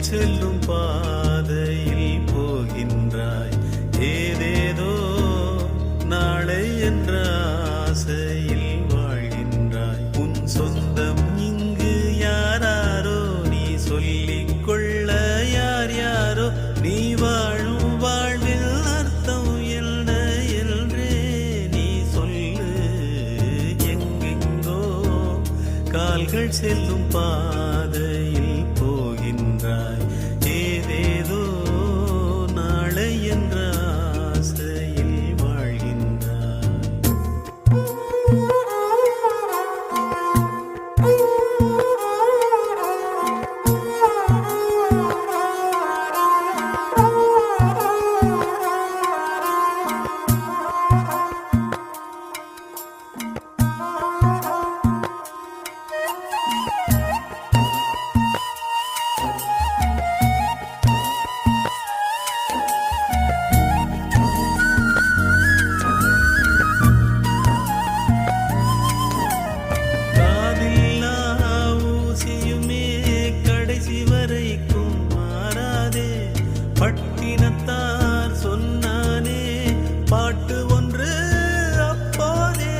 செல்லும் பாதையில் போகின்றாய். ஏதேதோ நாளை என்ற ஆசையில் வாழ்கின்றாய். உன் சொந்தம் இங்கு யாராரோ நீ சொல்லிக் கொள்ள யார் யாரோ. நீ வாழும் வாழ்வில் அர்த்தம் என்ன என்றே நீ சொல்லு. எங்கெங்கோ கால்கள் செல்லும் பாதையில் போகின்றாய். ஏதேதோ நாளை என்ற ஆசையில் வாழ்கின்றாய். காதில்லா ஊசியுமே கடைசி வரைக்கும் மாறாதே. பட்டினத்தார் சொன்னானே பாட்டு ஒன்று அப்போதே.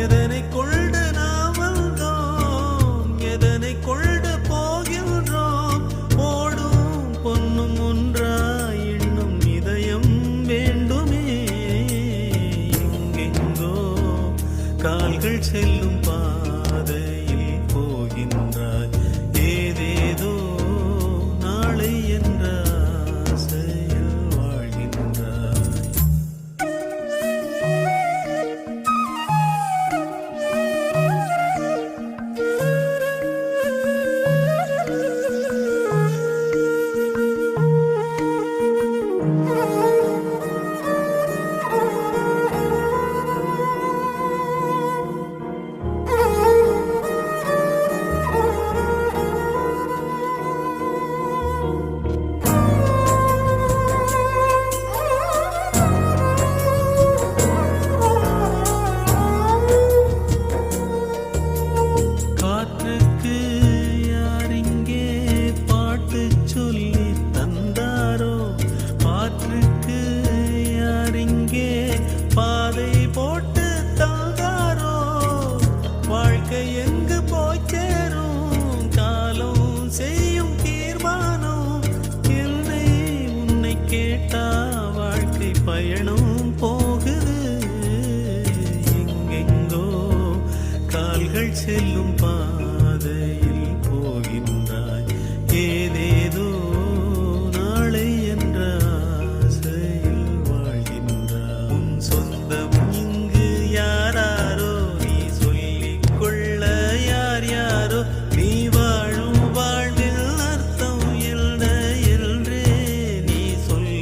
எதனை கொண்டு நாம் வந்தோம், எதனை கொண்டு போகின்றோம். ஓடும் பொன்னும் ஒன்றாய் இன்னும் இதயம் வேண்டுமே. எங்கெங்கோ கால்கள் செல்லும் பாதையில் போகின்றாய். ஏதேதோ நாளை என்ற ஆசையில் வாழ்கின்றாய். காற்றுக்கு யாரிங்கே பாட்டு சொல்லி தந்தாரோ. பாற்றுக்கு யாரிங்கே பாதை போட்டு தந்தாரோ. வாழ்க்கை எங்கு போய் சேரும் காலம் செய்யும் தீர்மானம். என்னை உன்னை கேட்டா வாழ்க்கை பயணம் போகுது. எங்கெங்கோ கால்கள் செல்லும் பாதையில் போகின்றாய். ஏதேதோ நாளை என்ற ஆசையில் வாழ்கின்றாய். உன் சொந்தம் இங்கு யாராரோ நீ சொல்லிக் கொள்ள யார் யாரோ. நீ வாழும் வாழ்வில் அர்த்தம் என்ன என்றே நீ சொல்லு.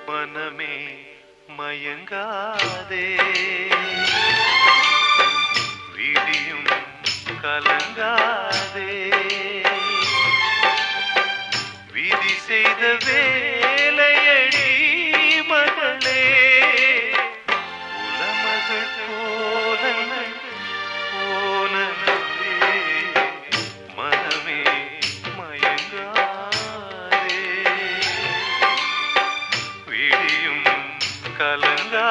மனமே மயங்காதே, விடியும் கலங்காதே. விதி செய்த வேலையடி மகளே, உலமகள் போன போனதே. மனமே மயங்காதே, விடியும் கலங்காதே.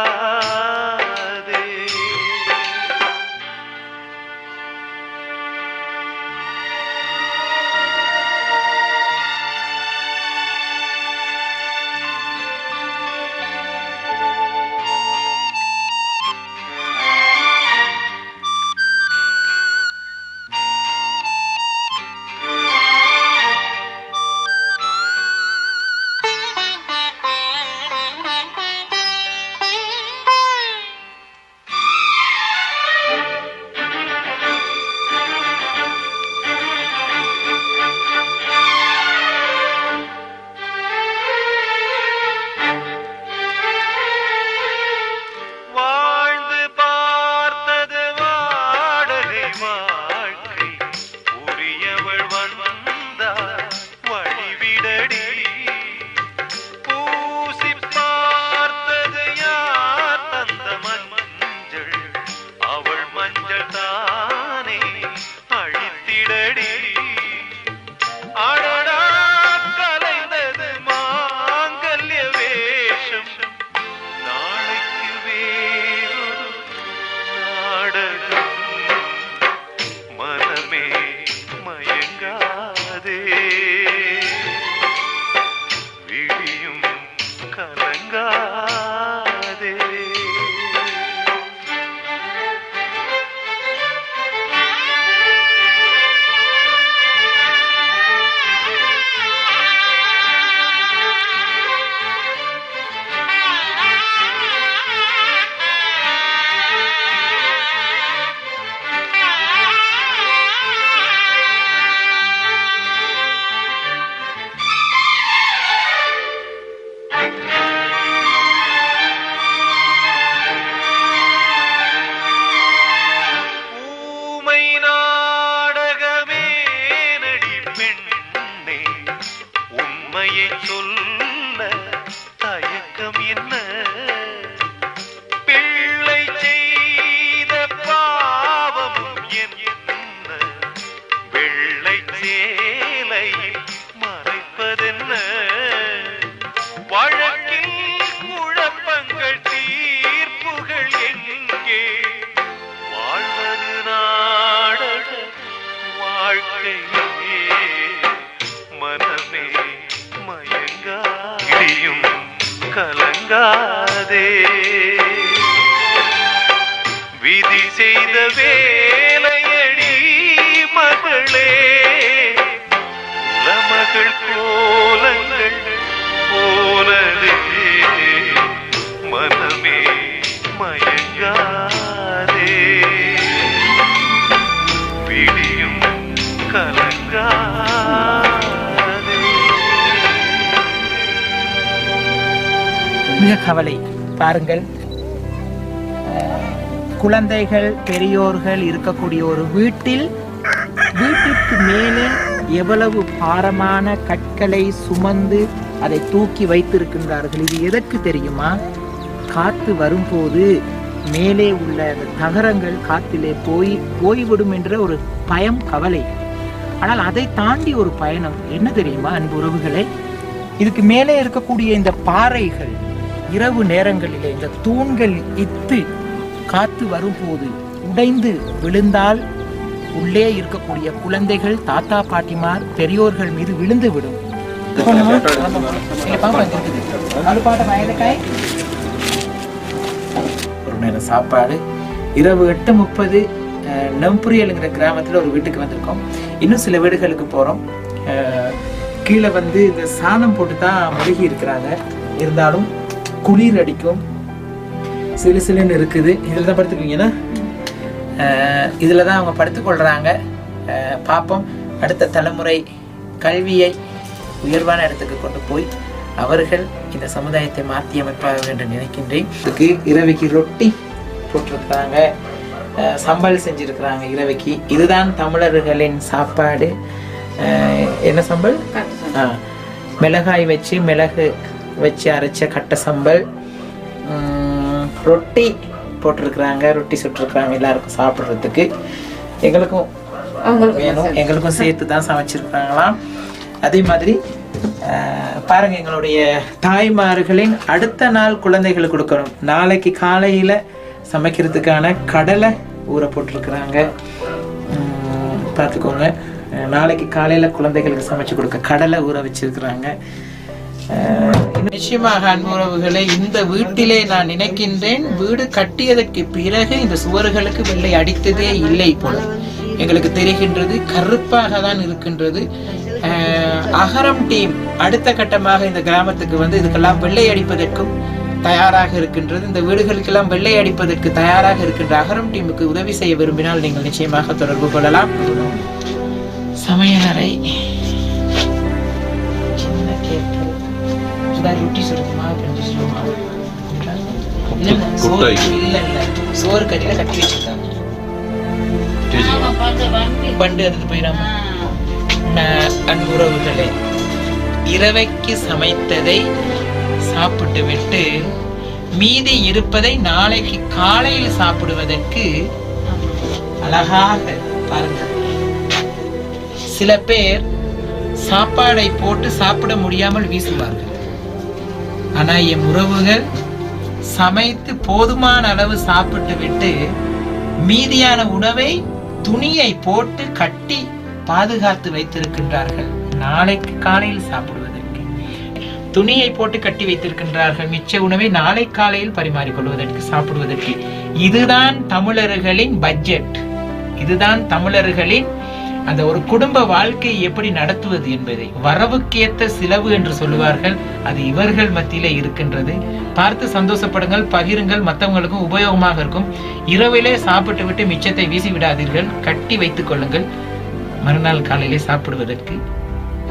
உண்மையை சொல்ல தயக்கம் என்ன? பிள்ளை செய்த பாவமும் என்ன? வெள்ளை சேலை மறைப்பதென்ன? வழக்கில் குழப்பங்கள் தீர்ப்புகள் எங்கே? வாழ்வது நாடக வாழ்க்கையே. மனமே மயங்காடியும் கலங்காதே. விதி செய்த வேலையடி மகளே. உலமகள் கோலங்கள் போனதே. மனமே மயங்காதே. விடியும் கலங்காதே. மிக கவலை. பாருங்கள், குழந்தைகள் பெரியோர்கள் இருக்கக்கூடிய ஒரு வீட்டிற்கு மேலே எவ்வளவு பாரமான கற்களை சுமந்து அதை தூக்கி வைத்திருக்கின்றார்கள். இது எதற்கு தெரியுமா? காத்து வரும்போது மேலே உள்ள அந்த தகரங்கள் காத்திலே போய்விடும் என்ற ஒரு பயம், கவலை. ஆனால் அதை தாண்டி ஒரு பயணம் என்ன தெரியுமா அன்பு உறவுகளே? இதுக்கு மேலே இருக்கக்கூடிய இந்த பாறைகள் இரவு நேரங்களிலே இந்த தூண்கள் இத்து காத்து வரும்போது உடைந்து விழுந்தால் உள்ளே இருக்கக்கூடிய குழந்தைகள், தாத்தா பாட்டிமார், பெரியோர்கள் மீது விழுந்து விடும். ஒரு நேரம் சாப்பாடு. இரவு 8:30 நம்புரியலுங்கிற கிராமத்தில் ஒரு வீட்டுக்கு வந்திருக்கோம். இன்னும் சில வீடுகளுக்கு போகிறோம். கீழே வந்து இந்த சாணம் போட்டு தான் முழுகி இருக்கிறாங்க. இருந்தாலும் குளிர் அடிக்கும், சிலு சிலுன்னு இருக்குது. இதில் தான் படுத்துக்குவீங்கன்னா இதில் தான் அவங்க படுத்துக்கொள்கிறாங்க. பார்ப்போம், அடுத்த தலைமுறை கல்வியை உயர்வான இடத்துக்கு கொண்டு போய் அவர்கள் இந்த சமுதாயத்தை மாற்றி அமைப்பார்கள் என்று நினைக்கின்றேன். இதுக்கு இரவைக்கு ரொட்டி போட்டிருக்கிறாங்க, சம்பல் செஞ்சிருக்கிறாங்க இரவைக்கு. இதுதான் தமிழர்களின் சாப்பாடு. என்ன சம்பல்? மிளகாய் வச்சு மிளகு வச்சு அரைச்ச கட்ட சம்பல். ரொட்டி போட்டிருக்கிறாங்க, ரொட்டி சுட்டிருக்கிறாங்க எல்லாருக்கும் சாப்பிட்றதுக்கு. எங்களுக்கும் வேணும், எங்களுக்கும் சேர்த்து தான் சமைச்சிருக்கிறாங்களாம். அதே மாதிரி பாருங்க, எங்களுடைய தாய்மார்களின் அடுத்த நாள் குழந்தைகளுக்கு கொடுக்கணும். நாளைக்கு காலையில சமைக்கிறதுக்கான கடலை ஊற போட்டிருக்கிறாங்க. பார்த்துக்கோங்க, நாளைக்கு காலையில குழந்தைகளுக்கு சமைச்சு கொடுக்க கடலை ஊற வச்சிருக்கிறாங்க. நிச்சயமாக அன்புறவுகளை, இந்த வீட்டிலே நான் நினைக்கின்றேன், வீடு கட்டியதற்கு பிறகு இந்த சுவர்களுக்கு வெள்ளை அடித்ததே இல்லை போல எங்களுக்கு தெரிகின்றது. கருப்பாக தான் இருக்கின்றது. அகரம் டீம் அடுத்த கட்டமாக இந்த கிராமத்துக்கு வந்து இதுக்கெல்லாம் வெள்ளை அடிப்பதற்கும் தயாராக இருக்கின்றது. இந்த வீடுகளுக்கெல்லாம் வெள்ளை அடிப்பதற்கு தயாராக இருக்கின்ற அகரம் டீமுக்கு உதவி செய்ய விரும்பினால் நீங்கள் நிச்சயமாக தொடர்பு கொள்ளலாம். சமையலறை, சின்ன கேட்டு ரொட்டி சுருக்குமா சோறு கறியில கட்டி வச்சிருக்காங்க. பண்டு எடுத்து போயிடாம. அன்புறவுகளே, இரவைக்கு சமைத்ததை சாப்பிட்டு விட்டு மீதி இருப்பதை நாளைக்கு காலையில் சாப்பிடுவதற்கு அழகாக பாருங்க. சில பேர் சாப்பாடை போட்டு சாப்பிட முடியாமல் வீசுவார்கள். ஆனா என் உறவுகள் சமைத்து போதுமான அளவு சாப்பிட்டு விட்டு மீதியான உணவை துணியை போட்டு கட்டி பாதுகாத்து வைத்திருக்கின்றார்கள். நாளைக்கு காலையில் சாப்பிடுவதற்கு துணியை போட்டு கட்டி வைத்திருக்கின்றார்கள். மிச்ச உணவை நாளை காலையில் பரிமாறிக்கொள்வதற்கு, சாப்பிடுவதற்கு. இதுதான் தமிழர்களின் பட்ஜெட். இதுதான் தமிழர்களின் அந்த ஒரு குடும்ப வாழ்க்கையை எப்படி நடத்துவது என்பதை. வரவுக்கேற்ற செலவு என்று சொல்லுவார்கள், அது இவர்கள் மத்தியிலே இருக்கின்றது. பார்த்து சந்தோஷப்படுங்கள், பகிருங்கள், மற்றவங்களுக்கும் உபயோகமாக இருக்கும். இரவிலே சாப்பிட்டு விட்டு மிச்சத்தை வீசி விடாதீர்கள், கட்டி வைத்துக் கொள்ளுங்கள். மறுநாள் காலையிலே சாப்பிடுவதற்கு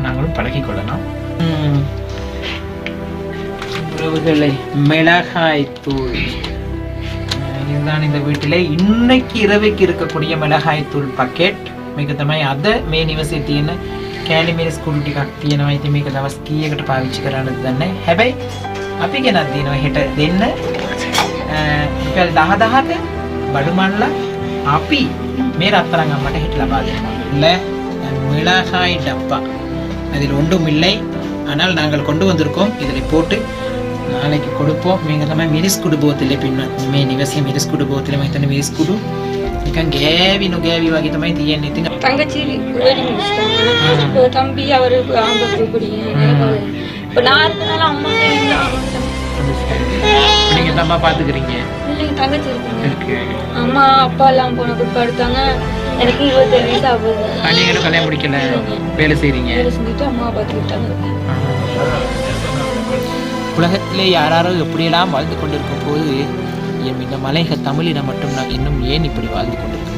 நாங்களும் பழகிக் கொள்ளலாம். உறவுகளை, மிளகாய் தூள் இதுதான் இந்த வீட்டிலே இன்னைக்கு இரவைக்கு இருக்கக்கூடிய மிளகாய் தூள் பக்கெட். මේක තමයි අද මේ නිවසේ තියෙන කෑලි මිරිස් කුඩු ටිකක් තියෙනවා. ඉතින් මේක දවස් කීයකට පාවිච්චි කරන්නද දන්නේ. හැබැයි අපි ගෙනත් දිනවා හෙට දෙන්න. රුපියල් 10,000ට බඩු මල්ලා අපි මේ රත්තරන් අම්මට හෙට ලබා දෙනවා. மிளகாய் டப்பா அதில் ஒன்றும் இல்லை, ஆனால் நாங்கள் கொண்டு வந்திருக்கோம். இதில் போட்டு நாளைக்கு கொடுப்போம். මේක තමයි මිරිස් කුඩු බෝතලේ පින්නත් මේ නිවසේ මිරිස් කුඩු බෝතලේ මම හිතන්නේ මිරිස් කුඩු නිකන් ගෑවි නොගෑවි වගේ තමයි තියෙන්නේ. ඉතින් தங்கச்சி குரடி முடிச்சிட்டாங்க. தம்பி அவரு ஆம்பளை குடிங்க. இப்போ நான் இருக்கனால அம்மா நீங்க தான் பாத்துக்கிறீங்க. இல்லைங்க தங்கச்சி இருக்குங்க. இருக்கு. அம்மா அப்பா எல்லாம் போன கூட படுத்தாங்க. எனக்கு 27 வயசு ஆகுது. நீங்களும் கல்யாணம் முடிக்கல, வேலை செய்றீங்க. வேலை செஞ்சுட்டு அம்மா பார்த்துக்கிட்டாங்க. உலகத்திலே யாராரோ எப்படியெல்லாம் வாழ்ந்து கொண்டிருக்கும் போது இந்த மலைக தமிழினம் மட்டும் நான் இன்னும் ஏன் இப்படி வாழ்ந்து கொண்டிருக்கேன்?